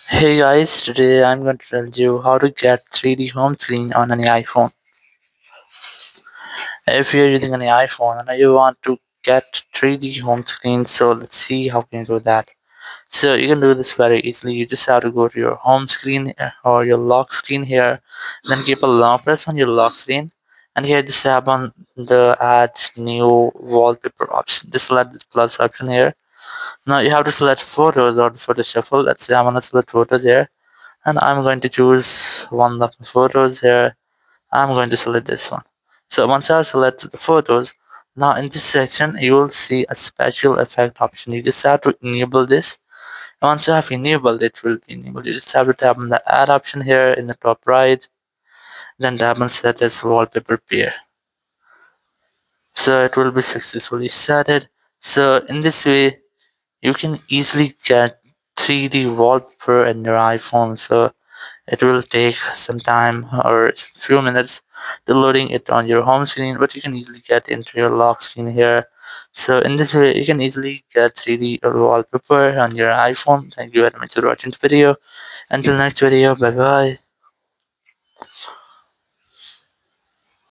Hey guys, today I'm going to tell you how to get 3D home screen on any iPhone. If you're using any iPhone and you want to get 3D home screen, so let's see how can you do that. So you can do this very easily. You just have to go to your home screen or your lock screen here, then keep a long press on your lock screen, and here just tap on the add new wallpaper option. Just select this plus option here. Now you have to select photos or photo shuffle. Let's say I want to select photos here, and I'm going to choose one of the photos here. I'm going to select this one. So once I select the photos, now in this section you will see a special effect option. You just have to enable this. And once you have enabled it, will be enabled. You just have to tap on the add option here in the top right, then tap on set as wallpaper pair. So it will be successfully setted. So in this way you can easily get 3D wallpaper in your iPhone. So it will take some time or a few minutes to loading it on your home screen, but you can easily get into your lock screen here. So in this way, you can easily get 3D wallpaper on your iPhone. Thank you very much for watching the video. Until next video, bye bye.